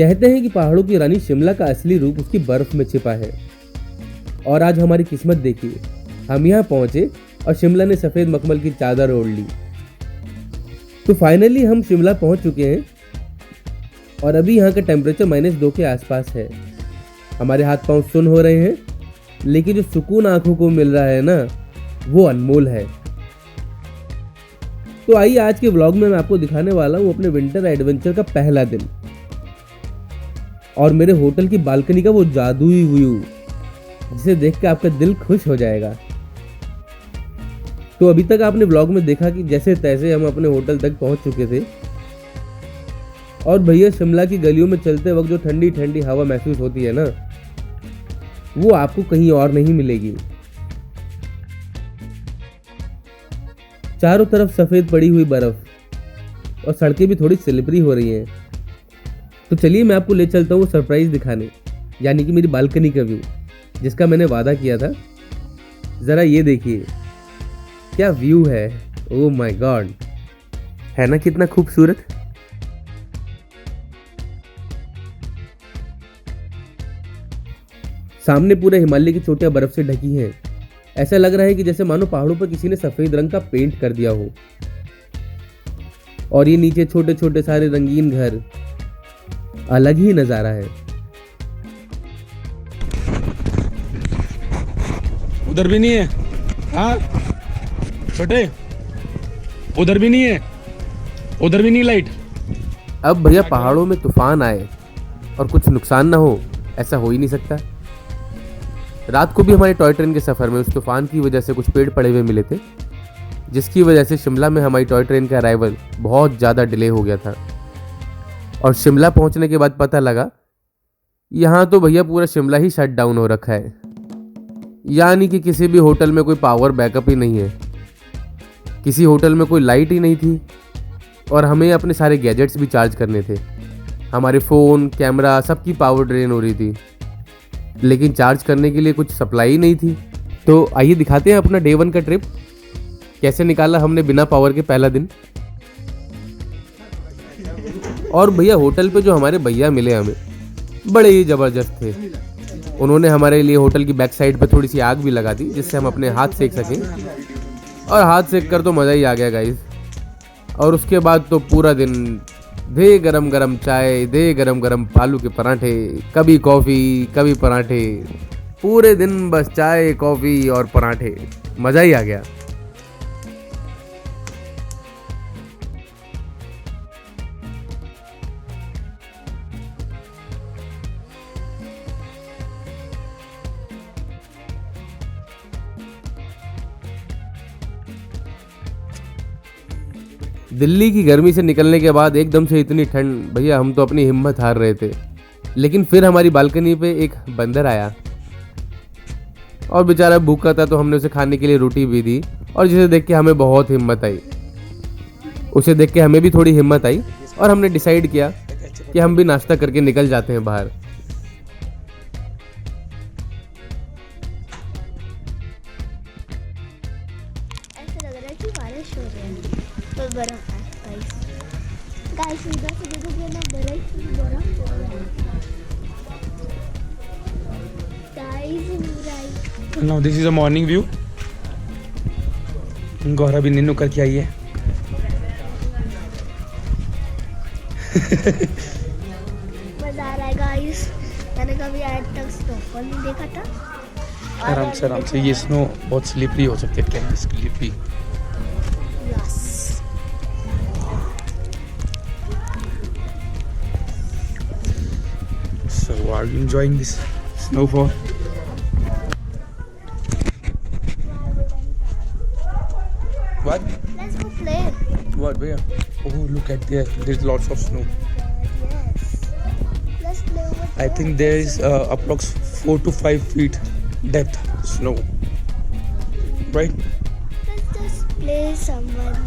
कहते हैं कि पहाड़ों की रानी शिमला का असली रूप उसकी बर्फ में छिपा है। और आज हमारी किस्मत देखिए, हम यहाँ पहुंचे और शिमला ने सफेद मखमल की चादर ओढ़ ली। तो फाइनली हम शिमला पहुंच चुके हैं और अभी यहाँ का टेम्परेचर -2 के आसपास है। हमारे हाथ पांव सुन्न हो रहे हैं, लेकिन जो सुकून आंखों को मिल रहा है ना, वो अनमोल है। तो आइए आज के व्लॉग में मैं आपको दिखाने वाला हूँ अपने विंटर एडवेंचर का पहला दिन और मेरे होटल की बालकनी का वो जादुई व्यू, जिसे देख के आपका दिल खुश हो जाएगा। तो अभी तक आपने व्लॉग में देखा कि जैसे तैसे हम अपने होटल तक पहुंच चुके थे और भैया शिमला की गलियों में चलते वक्त जो ठंडी ठंडी हवा महसूस होती है ना, वो आपको कहीं और नहीं मिलेगी। चारों तरफ सफेद पड़ी हुई बर्फ और सड़कें भी थोड़ी स्लिपरी हो रही हैं। तो चलिए मैं आपको ले चलता हूँ वो सरप्राइज दिखाने, यानी कि मेरी बालकनी का व्यू, जिसका मैंने वादा किया था। जरा ये देखिए क्या व्यू है, ओह माय गॉड, है ना कितना खूबसूरत। सामने पूरे हिमालय की चोटियां बर्फ से ढकी हैं। ऐसा लग रहा है कि जैसे मानो पहाड़ों पर किसी ने सफेद रंग का पेंट कर दिया हो। और ये नीचे छोटे छोटे सारे रंगीन घर, अलग ही नजारा है। उधर भी नहीं है, हाँ छोटे, उधर भी नहीं है, उधर भी नहीं लाइट। अब भैया पहाड़ों में तूफान आए और कुछ नुकसान ना हो, ऐसा हो ही नहीं सकता। रात को भी हमारे टॉय ट्रेन के सफर में उस तूफान की वजह से कुछ पेड़ पड़े हुए मिले थे, जिसकी वजह से शिमला में हमारी टॉय ट्रेन का अराइवल बहुत ज़्यादा डिले हो गया था। और शिमला पहुंचने के बाद पता लगा यहाँ तो भैया पूरा शिमला ही शट डाउन हो रखा है, यानी कि किसी भी होटल में कोई पावर बैकअप ही नहीं है, किसी होटल में कोई लाइट ही नहीं थी और हमें अपने सारे गैजेट्स भी चार्ज करने थे। हमारे फ़ोन, कैमरा, सबकी पावर ड्रेन हो रही थी, लेकिन चार्ज करने के लिए कुछ सप्लाई ही नहीं थी। तो आइए दिखाते हैं अपना डे 1 का ट्रिप कैसे निकाला हमने बिना पावर के पहला दिन। और भैया होटल पे जो हमारे भैया मिले हमें, बड़े ही ज़बरदस्त थे। उन्होंने हमारे लिए होटल की बैक साइड पे थोड़ी सी आग भी लगा दी, जिससे हम अपने हाथ सेक सकें। और हाथ सेक कर तो मज़ा ही आ गया गाइस। और उसके बाद तो पूरा दिन दे गरम गरम चाय, दे गरम गरम आलू के पराठे, कभी कॉफ़ी कभी पराठे, पूरे दिन बस चाय, कॉफ़ी और पराठे, मज़ा ही आ गया। दिल्ली की गर्मी से निकलने के बाद एकदम से इतनी ठंड, भैया हम तो अपनी हिम्मत हार रहे थे। लेकिन फिर हमारी बालकनी पे एक बंदर आया और बेचारा भूखा था, तो हमने उसे खाने के लिए रोटी भी दी और जिसे देख के हमें बहुत हिम्मत आई। उसे देख के हमें भी थोड़ी हिम्मत आई और हमने डिसाइड किया कि हम भी नाश्ता करके निकल जाते हैं बाहर। ऐसा लग रहा है कि बारिश हो रही है तो बर्फ है गाइस इधर से देखोगे ना, बर्फ हो रहा है guys. Now this is a morning view. Gaurav भी निन्नू करके आई है। मजा आ रहा है गाइस, मैंने कभी आज तक स्नोफॉल नहीं देखा था। आराम से, ये स्नो बहुत स्लिपरी हो सकती है, can slippery. Yes So are you enjoying this snowfall? What? Let's go play. What? Where? Oh, look at there. There's lots of snow. Yes let's play over. I think there is approx 4 to 5 feet depth snow. Right? Let's just play someone.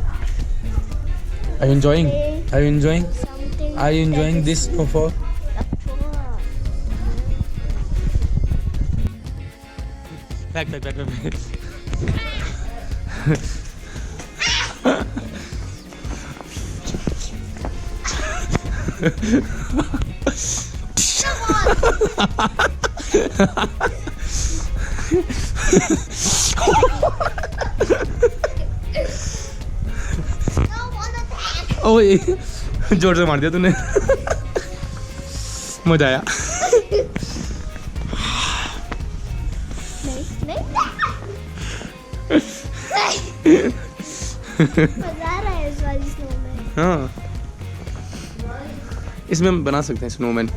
Are you enjoying? Are you enjoying? Something Are you enjoying this snowfall? Back. ओए जोर से मार दिया तूने। मजा आया। मजा आ रहा है इस वाली स्नोमैन। हाँ इसमें हम बना सकते हैं स्नोमैन।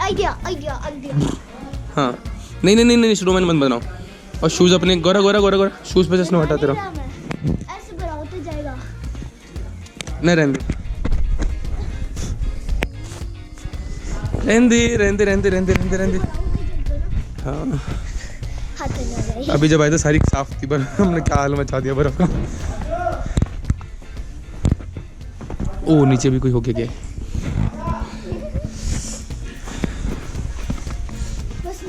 Idea idea idea. हाँ नहीं नहीं नहीं नहीं स्नोमैन मत बनाओ। और शूज अपने गोरा गोरा गोरा गोरा शूज पे से स्नो हटाते रहो। ऐसे बनाओ तो जाएगा। नहीं रहने दे। हाँ हाथ में ना जाए। अभी जब आए थे सारी साफ थी पर हमने क्या हाल मचा दिया बर्फ का। ओ नीचे भी कोई होके गया। बस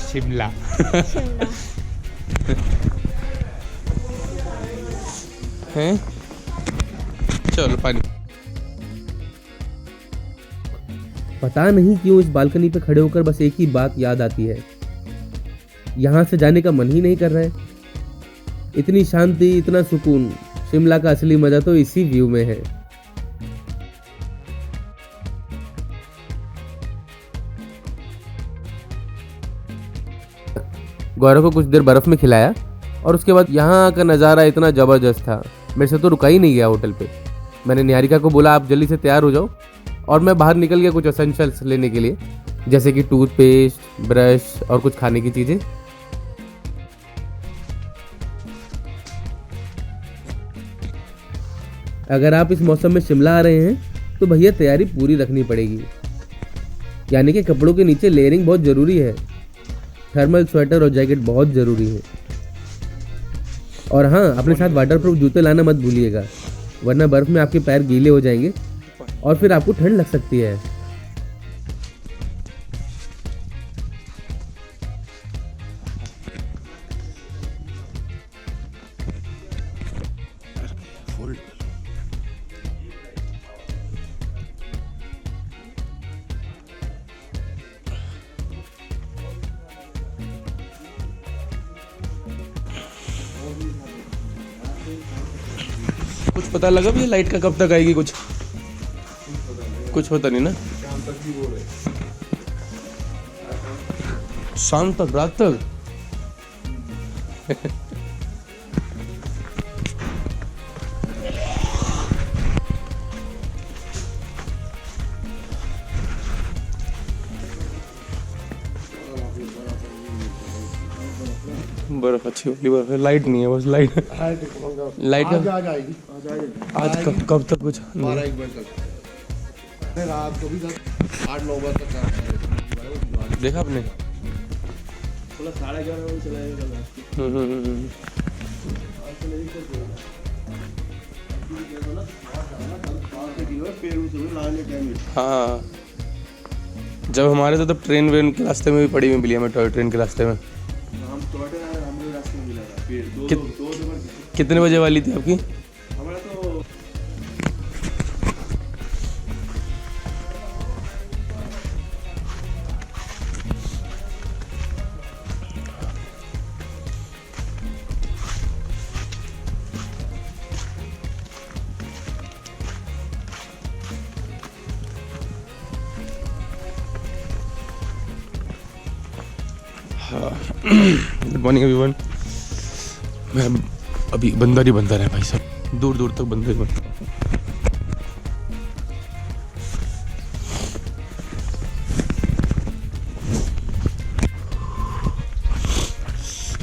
शिमला। शिमला। हैं चलो पानी। पता नहीं क्यों इस बालकनी पे खड़े होकर बस एक ही बात याद आती है, यहाँ से जाने का मन ही नहीं कर रहा है। इतनी शांति, इतना सुकून। शिमला का असली मजा तो इसी व्यू में है। गौरव को कुछ देर बर्फ में खिलाया और उसके बाद यहाँ का नज़ारा इतना ज़बरदस्त था, मेरे से तो रुका ही नहीं गया होटल पे। मैंने निहारिका को बोला आप जल्दी से तैयार हो जाओ और मैं बाहर निकल गया कुछ एसेंशियल्स लेने के लिए, जैसे कि टूथपेस्ट, ब्रश और कुछ खाने की चीज़ें। अगर आप इस मौसम में शिमला आ रहे हैं तो भैया तैयारी पूरी रखनी पड़ेगी, यानी कि कपड़ों के नीचे लेयरिंग बहुत ज़रूरी है। थर्मल स्वेटर और जैकेट बहुत ज़रूरी है। और हाँ, अपने साथ वाटरप्रूफ जूते लाना मत भूलिएगा, वरना बर्फ़ में आपके पैर गीले हो जाएंगे और फिर आपको ठंड लग सकती है। कुछ पता लगा भी लाइट का कब तक आएगी? कुछ पता नहीं ना। शाम तक, रात तक। बर्फ अच्छी होगी, बर्फ है, लाइट नहीं है, बस लाइट का आज कब तक कुछ 12-1 बजे तक, रात को भी 8-9 बजे तक देखा आपने? 11:30 बजे चलाएगा। हाँ जब हमारे तो तब ट्रेन वेन के रास्ते में भी पड़ी हुई मिली हमें, टॉय ट्रेन के रास्ते में। कितने बजे वाली थी आपकी? हमारा तो गुड मॉर्निंग एवरीवन। मैं अभी बंदर ही बंदर है भाई साहब, दूर दूर तक बंदर ही बंदर।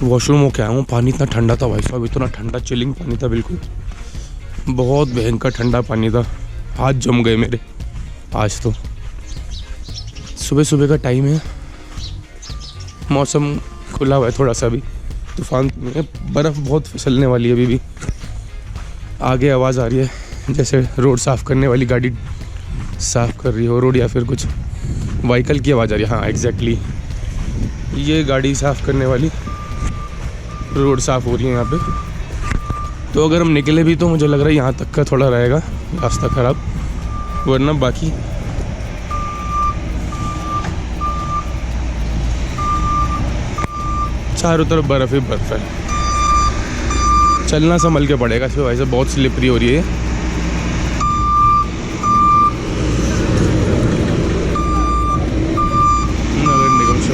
वॉशरूम होके आया हूँ, पानी इतना ठंडा था भाई साहब, इतना ठंडा चिलिंग पानी था, बिल्कुल बहुत भयंकर ठंडा पानी था। हाथ जम गए मेरे आज तो। सुबह सुबह का टाइम है, मौसम खुला हुआ है थोड़ा सा, भी तूफान में बर्फ़ बहुत फिसलने वाली है। अभी भी आगे आवाज़ आ रही है जैसे रोड साफ़ करने वाली गाड़ी साफ़ कर रही हो रोड, या फिर कुछ व्हीकल की आवाज़ आ रही है। हाँ एग्जैक्टली, ये गाड़ी साफ़ करने वाली रोड साफ़ हो रही है यहाँ पे। तो अगर हम निकले भी तो मुझे लग रहा है यहाँ तक का थोड़ा रहेगा रास्ता ख़राब, वरना बाकी चारों तरफ बर्फ़ ही बर्फ़ है। चलना संभल के पड़ेगा इसमें, वैसे बहुत स्लिपरी हो रही है। नगर निगम से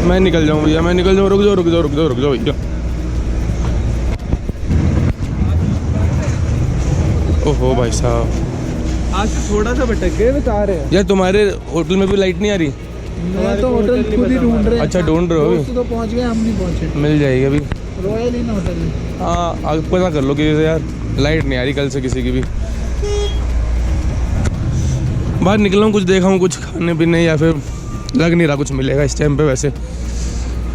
मैं निकल जाऊँ भैया, मैं निकल जाऊँ। रुक जाओ रुक जाओ रुक जाओ रुक जाओ भैया। ओहो भाई साहब, आज से थोड़ा सा भटक गए, बता रहे हैं। यार तुम्हारे होटल में भी लाइट नहीं आ रही? मैं तो होटल खुद ही ढूंढ रहे हैं। अच्छा ढूंढ रहे हो अभी? दोस्त तो पहुंच गए, हम नहीं पहुंचे। मिल जाएगी अभी। रॉयल इन होटल है। हाँ आगे पता कर लो किसी से यार, लाइट नहीं आ रही कल से किसी की भी। बाहर निकला हूँ, कुछ देखा हूँ, कुछ खाने पीने, या फिर लग नहीं रहा कुछ मिलेगा इस टाइम पे। वैसे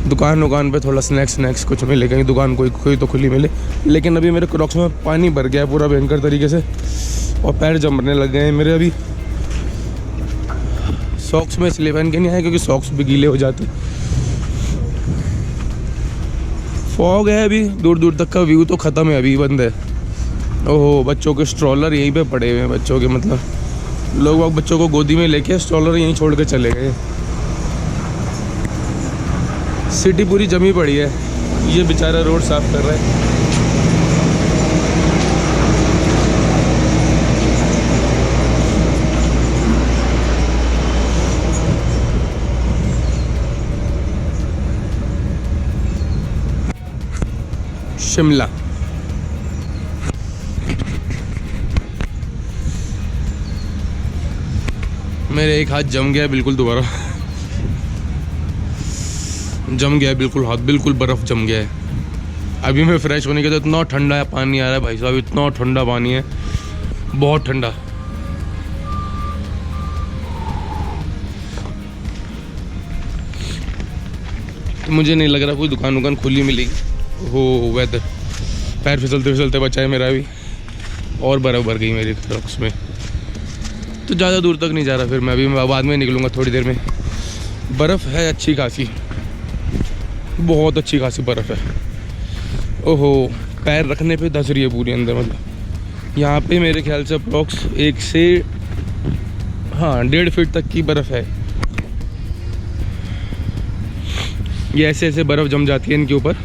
दुकान पे थोड़ा स्नैक्स कुछ मिले, कहीं दुकान कोई तो खुली मिले। लेकिन अभी मेरे क्रॉक्स में पानी भर गया है पूरा भयंकर तरीके से, और पैर जमने लग गए हैं मेरे। अभी सॉक्स में इसलिए पहन के नहीं आए क्योंकि सॉक्स भी गीले हो जाते। फॉग है अभी, दूर दूर तक का व्यू तो ख़त्म है, अभी बंद है। ओहो, बच्चों के स्ट्रॉलर यहीं पे पड़े हुए हैं, बच्चों के मतलब लोग बच्चों को गोदी में लेके स्ट्रॉलर यहीं छोड़ के चले गए। सिटी पूरी जमी पड़ी है, ये बेचारा रोड साफ कर रहा है। शिमला मेरे एक हाथ जम गया बिल्कुल, दोबारा जम गया बिल्कुल हाथ, बिल्कुल बर्फ़ जम गया है। अभी मैं फ्रेश होने के तो इतना ठंडा पानी आ रहा है भाई साहब, इतना ठंडा पानी है, बहुत ठंडा। तो मुझे नहीं लग रहा कोई दुकान खुली मिलेगी। हो वेदर, पैर फिसलते बचा है मेरा भी, और बर्फ़ भर गई मेरी क्रॉक्स में। तो ज़्यादा दूर तक नहीं जा रहा, फिर मैं अभी बाद में निकलूँगा थोड़ी देर में। बर्फ़ है अच्छी खासी, बहुत अच्छी खासी बर्फ़ है। ओहो, पैर रखने पे धंस रही है पूरी अंदर, मतलब यहाँ पे मेरे ख्याल से अप्रॉक्स 1 से 1.5 फीट तक की बर्फ़ है। ये ऐसे बर्फ़ जम जाती है इनके ऊपर,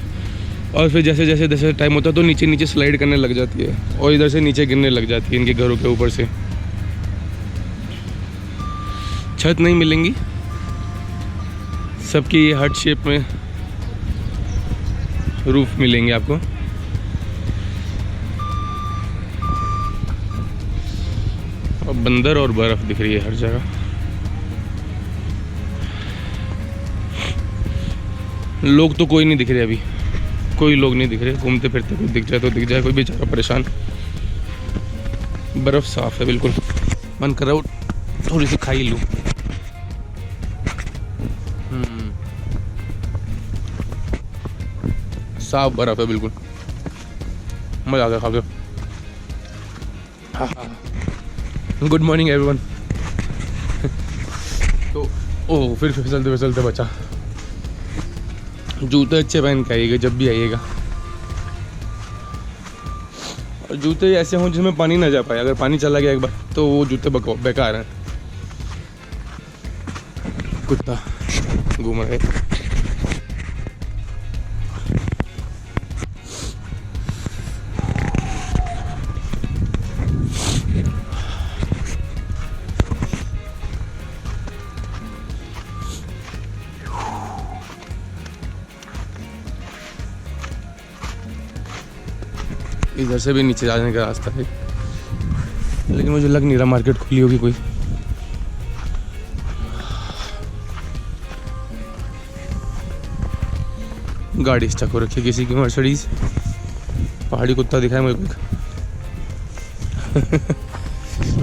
और फिर जैसे टाइम होता है तो नीचे स्लाइड करने लग जाती है, और इधर से नीचे गिरने लग जाती है इनके घरों के ऊपर से। छत नहीं मिलेंगी सबकी, ये हट शेप में रूफ मिलेंगे आपको। और बंदर और बर्फ दिख रही है हर जगह। लोग तो कोई नहीं दिख रहे अभी, कोई लोग नहीं दिख रहे, घूमते फिरते कोई दिख जाए तो दिख जाए, कोई बेचारा परेशान। बर्फ साफ है बिल्कुल, मन कर रहा है थोड़ी सी खाई लूँ। साफ बर्फ है बिल्कुल, मजा आ गया खा के। Good morning everyone. तो ओह, फिर फिसलते बचा। जूते अच्छे पहन के आइएगा जब भी आइएगा, और जूते ऐसे हों जिसमें पानी ना जा पाए। अगर पानी चला गया एक बार तो वो जूते बेकार हैं। कुत्ता घूम रहे। इधर से भी नीचे जाने का रास्ता है, लेकिन मुझे लग नहीं रहा मार्केट खुली होगी कोई। गाड़ी स्टक हो रखी है किसी की मर्सिडीज। पहाड़ी कुत्ता दिखा है मुझे को।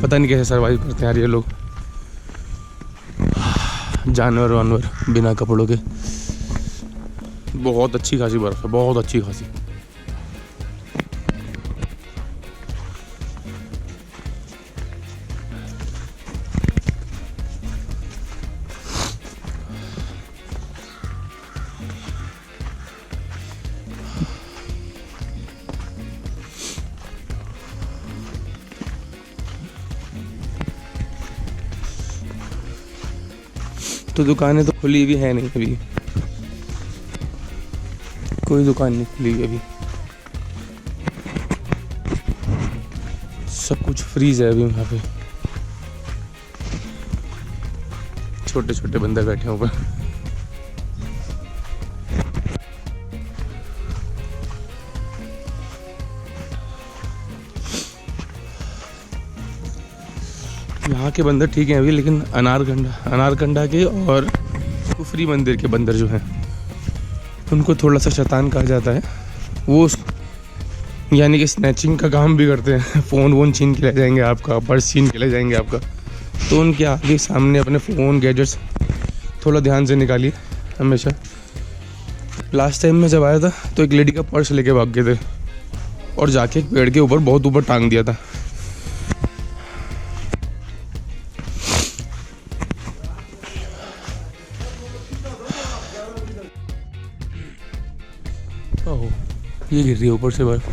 पता नहीं कैसे सरवाइव करते हैं यार ये लोग, जानवर वानवर बिना कपड़ों के। बहुत अच्छी खासी बर्फ है, बहुत अच्छी खासी। तो दुकानें तो खुली भी है नहीं अभी, कोई दुकान नहीं खुली अभी, सब कुछ फ्रीज है अभी वहाँ पे। छोटे छोटे बंदे बैठे हैं ऊपर। यहाँ के बंदर ठीक हैं अभी, लेकिन अनारकंडा के और कुफरी मंदिर के बंदर जो हैं उनको थोड़ा सा शैतान कहा जाता है। वो यानी कि स्नैचिंग का काम भी करते हैं। फ़ोन वोन छीन के ले जाएंगे आपका, पर्स छीन के ले जाएंगे आपका। तो उनके आगे सामने अपने फ़ोन गैजेट्स थोड़ा ध्यान से निकालिए हमेशा। लास्ट टाइम में जब आया था तो एक लेडी का पर्स लेके भाग गए थे और जाके एक पेड़ के ऊपर बहुत ऊपर टांग दिया था। ओह, ये गिर रही है ऊपर से बर्फ।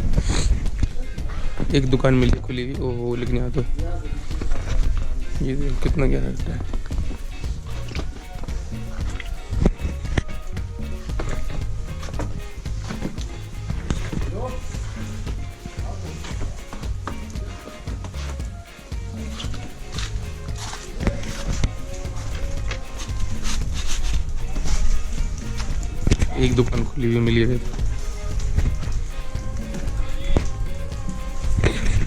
एक दुकान मिली खुली हुई, ओह लेकिन यहाँ तो ये कितना गहरा रहता है। एक दुकान खुली हुई मिली है,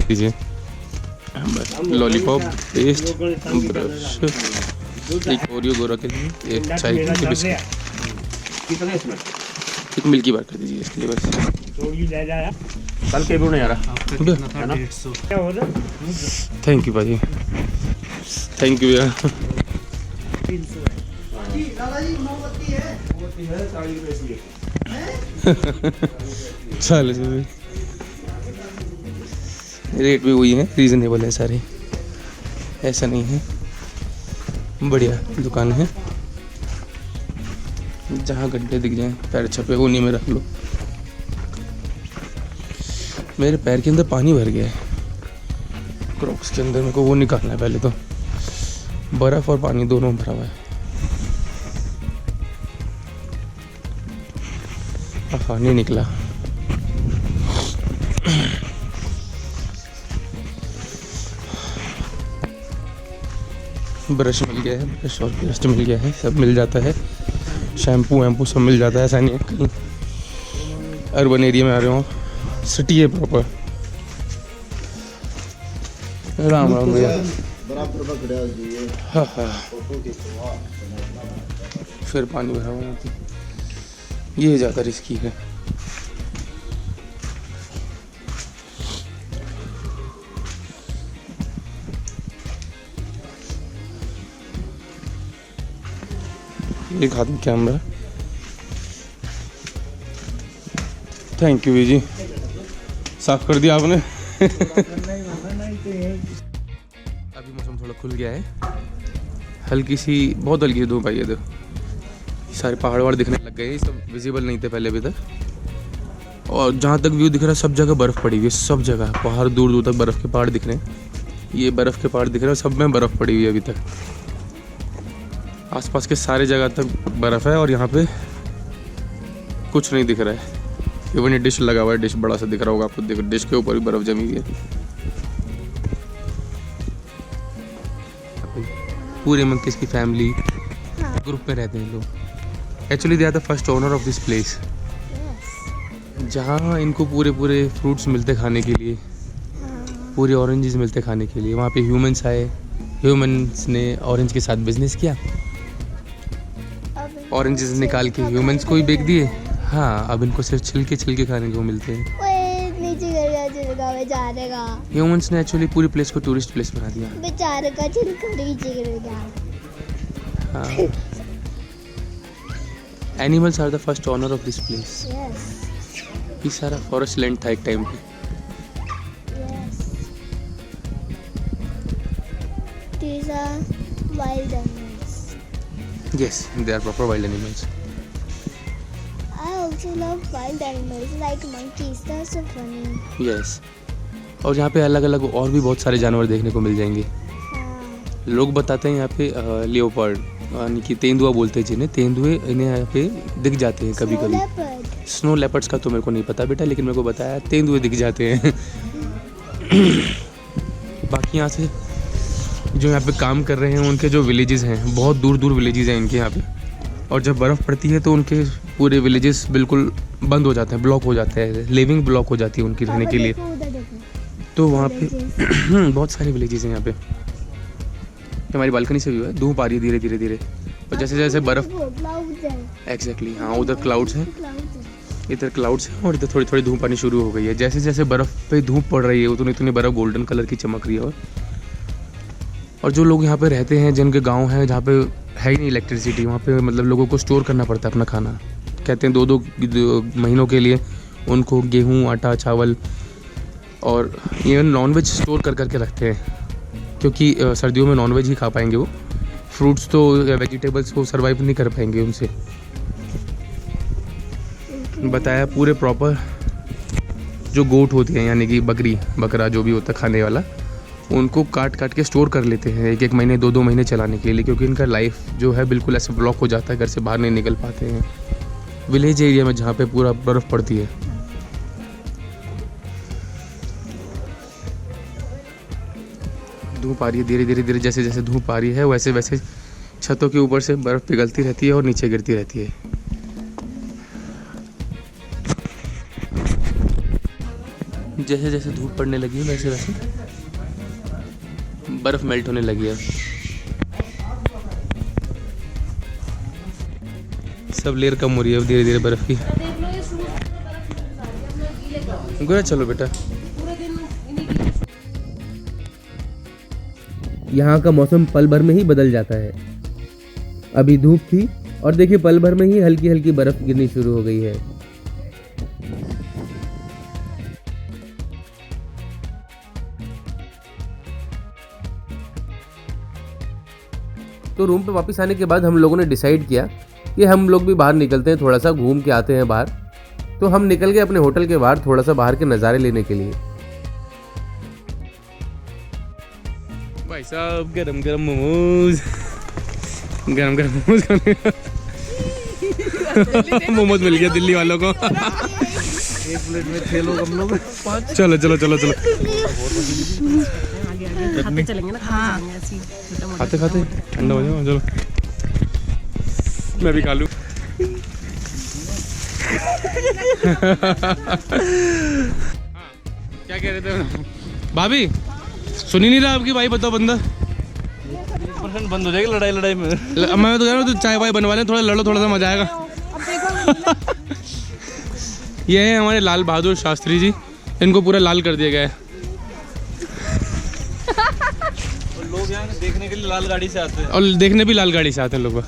लीजिए लॉलीपॉप, पेस्ट, ब्रश, एक ओरियो गोरा के लिए, एक चाय की बिस्किट, एक मिल्की बार कर दीजिए इसके लिए बस। कल के भी नहीं आ रहा। थैंक यू भाजी, थैंक यू भैया। चलो जी, रेट भी वही है, रीज़नेबल है सारे, ऐसा नहीं है। बढ़िया दुकान है, जहाँ गड्ढे दिख जाएं पैर छपे उन्हीं में रख लो। मेरे पैर के अंदर पानी भर गया है, क्रॉक्स के अंदर। मेरे को वो निकालना है पहले, तो बर्फ़ और पानी दोनों भरा हुआ है। नहीं निकला। ब्रश मिल गया है, ब्रश और पेस्ट मिल गया है, सब मिल जाता है। शैम्पू वैम्पू सब मिल जाता है, ऐसा नहीं है कहीं अर्बन एरिया में आ रहे हो, सिटी है प्रॉपर। राम राम भैया। हाँ हाँ, फिर पानी भरा हुआ है, ये ज़्यादा रिस्की है। एक हाथ में कैमरा, थैंक यू जी, साफ कर दिया आपने। अभी मौसम थोड़ा खुल गया है, हल्की सी, बहुत हल्की सी धूप आई है। देखो सारे पहाड़ वहाड़ दिखने लग गए, सब विजिबल नहीं थे पहले अभी तक। और जहाँ तक व्यू दिख रहा है सब जगह बर्फ़ पड़ी हुई है, सब जगह पहाड़, दूर दूर तक बर्फ़ के पहाड़ दिख रहे हैं। ये बर्फ़ के पहाड़ दिख रहे हैं, सब में बर्फ़ पड़ी हुई है अभी तक। आसपास के सारे जगह तक बर्फ़ है और यहाँ पे कुछ नहीं दिख रहा है। इवन ये डिश लगा हुआ है, डिश बड़ा सा दिख रहा होगा आपको, देखो डिश के ऊपर भी बर्फ़ जमी हुई है। पूरे मंकीज़ की फैमिली ग्रुप में रहते हैं लोग। Actually they are the first owner of this place, जहाँ इनको पूरे पूरे फ्रूट्स मिलते खाने के लिए, पूरे ऑरेंजेस मिलते खाने के लिए। वहाँ पे ह्यूमंस आए, ह्यूमंस ने ऑरेंज के साथ बिजनेस किया, ऑरेंजेस निकाल के ह्यूमंस को ही बेच दिए। हाँ, अब इनको सिर्फ छिलके खाने को मिलते हैं। ओए नीचे गिर गया छिलका बेचारे का। ह्यूमंस ने एक्चुअली पूरी प्लेस को टूरिस्ट प्लेस बना दिया। बेचारे का छिलका नीचे गिर गया। हाँ। Animals are the first owner of this place. Yes ये सारा फॉरेस्ट लैंड था एक टाइम पे। Yes these are wild animals. Yes, they are proper wild animals. I also love wild animals like monkeys. They're so funny. Yes. और यहाँ पे अलग अलग और भी बहुत सारे जानवर देखने को मिल जाएंगे। हाँ, लोग बताते हैं यहाँ पे लियोपर्ड यानी कि तेंदुआ बोलते हैं जिन्हें, तेंदुए इन्हें यहाँ पे दिख जाते हैं कभी snow कभी। leopard. स्नो लेपर्ड्स का तो मेरे को नहीं पता बेटा, लेकिन मेरे को बताया तेंदुए दिख जाते हैं। बाकी यहाँ से जो यहाँ पे काम कर रहे हैं उनके जो विलेजेस हैं, बहुत दूर दूर विलेजेस हैं इनके यहाँ पे, और जब बर्फ़ पड़ती है तो उनके पूरे विलेजेस बिल्कुल बंद हो जाते हैं, ब्लॉक हो जाते हैं, लिविंग ब्लॉक हो जाती है उनकी रहने के लिए। देखो, उधर देखो। तो वहाँ पे बहुत सारे विलेजेस हैं यहाँ पे। हमारी बालकनी से भी है, धूप आ रही है धीरे धीरे धीरे, और जैसे जैसे बर्फ़ वो clouds है। एग्जैक्टली हाँ, उधर क्लाउड्स हैं, Clouds है। इधर क्लाउड्स हैं, और इधर थोड़ी थोड़ी धूप आनी शुरू हो गई है। जैसे जैसे बर्फ़ पे धूप पड़ रही है उतनी इतनी बर्फ़ गोल्डन कलर की चमक रही है। और जो लोग यहाँ पे रहते हैं, जिनके गांव हैं जहाँ पे है ही नहीं इलेक्ट्रिसिटी, वहाँ पे मतलब लोगों को स्टोर करना पड़ता है अपना खाना। कहते हैं दो महीनों के लिए उनको गेहूँ, आटा, चावल और इवन नॉनवेज स्टोर कर करके रखते हैं, क्योंकि सर्दियों में नॉनवेज ही खा पाएंगे वो। फ्रूट्स तो वेजिटेबल्स को सर्वाइव नहीं कर पाएंगे उनसे। बताया पूरे प्रॉपर जो गोट होती है यानी कि बकरी बकरा जो भी होता है खाने वाला, उनको काट काट के स्टोर कर लेते हैं 1-1 महीने 2-2 महीने चलाने के लिए, क्योंकि इनका लाइफ जो है बिल्कुल ऐसे ब्लॉक हो जाता है, घर से बाहर नहीं निकल पाते हैं विलेज एरिया में जहाँ पे पूरा बर्फ़ पड़ती है। धूप आ रही है धीरे धीरे धीरे, जैसे जैसे धूप आ रही है वैसे वैसे छतों के ऊपर से बर्फ़ पिघलती रहती है और नीचे गिरती रहती है। जैसे जैसे धूप पड़ने लगी है वैसे वैसे बर्फ़ मेल्ट होने लगी है। सब लेयर कम हो रही है धीरे धीरे बर्फ़ की। गुरा चलो बेटा। यहाँ का मौसम पल भर में ही बदल जाता है। अभी धूप थी और देखिए पल भर में ही हल्की हल्की बर्फ गिरनी शुरू हो गई है। तो रूम पे वापस आने के बाद हम लोगों ने डिसाइड किया कि हम लोग भी बाहर निकलते हैं, थोड़ा सा घूम के आते हैं बाहर। तो हम निकल गए अपने होटल के बाहर थोड़ा सा बाहर के नज़ारे लेने के लिए। भाई साहब गरम गरम मोमोज, गरम गरम मोमोज खाने। मोमोज मिल गया दिल्ली वालों को। 1 प्लेट में 6 लोग हम लोग। चलो चलो चलो चलो खाते चलेंगे ना, खाते खाते ठंडा हो जाओ। चलो मैं भी खा लूँ। क्या कह रहे थे भाभी? सुनी नहीं रहा आपकी भाई? बताओ बंदा % बंद हो जाएगी लड़ाई लड़ाई में। मैं तो कह रहा हूँ चाय वाय बनवा लें, थोड़ा लड़ो, थोड़ा सा मजा आएगा। ये है हमारे लाल बहादुर शास्त्री जी, इनको पूरा लाल कर दिया गया है। और लोग यहाँ देखने के लिए लाल गाड़ी से आते हैं, और देखने भी लाल गाड़ी से आते हैं लोग,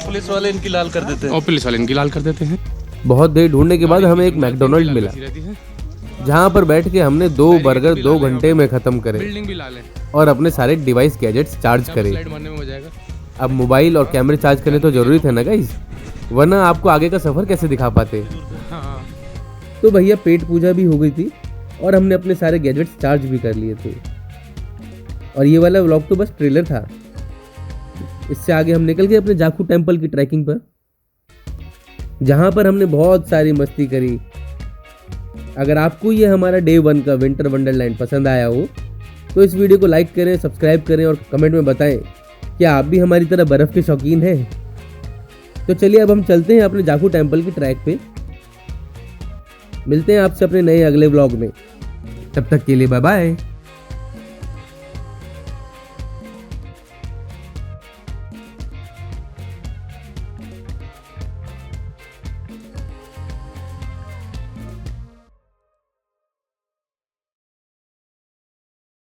पुलिस वाले इनकी लाल कर देते हैं। और पुलिस वाले इनकी लाल कर देते हैं। बहुत देर ढूंढने के बाद हमें एक मैकडोनल्ड मिला, जहाँ पर बैठ के हमने 2 बर्गर 2 घंटे में ख़त्म करे बिल्डिंग भी लाल है और अपने सारे डिवाइस गैजेट्स चार्ज करे। स्लाइड मारने में मजा आएगा। अब मोबाइल और कैमरे चार्ज करने तो ज़रूरी थे ना गाइस, वरना आपको आगे का सफ़र कैसे दिखा पाते। हाँ। तो भैया पेट पूजा भी हो गई थी और हमने अपने सारे गैजेट्स चार्ज भी कर लिए थे। और ये वाला व्लॉग तो बस ट्रेलर था। इससे आगे हम निकल गए अपने जाखू टेम्पल की ट्रैकिंग पर, जहाँ पर हमने बहुत सारी मस्ती करी। अगर आपको ये हमारा डे 1 का विंटर वंडरलैंड पसंद आया हो तो इस वीडियो को लाइक करें, सब्सक्राइब करें और कमेंट में बताएं क्या आप भी हमारी तरह बर्फ़ के शौकीन हैं। तो चलिए अब हम चलते हैं अपने जाखू टेम्पल की ट्रैक पे। मिलते हैं आपसे अपने नए अगले व्लॉग में, तब तक के लिए बाय बाय।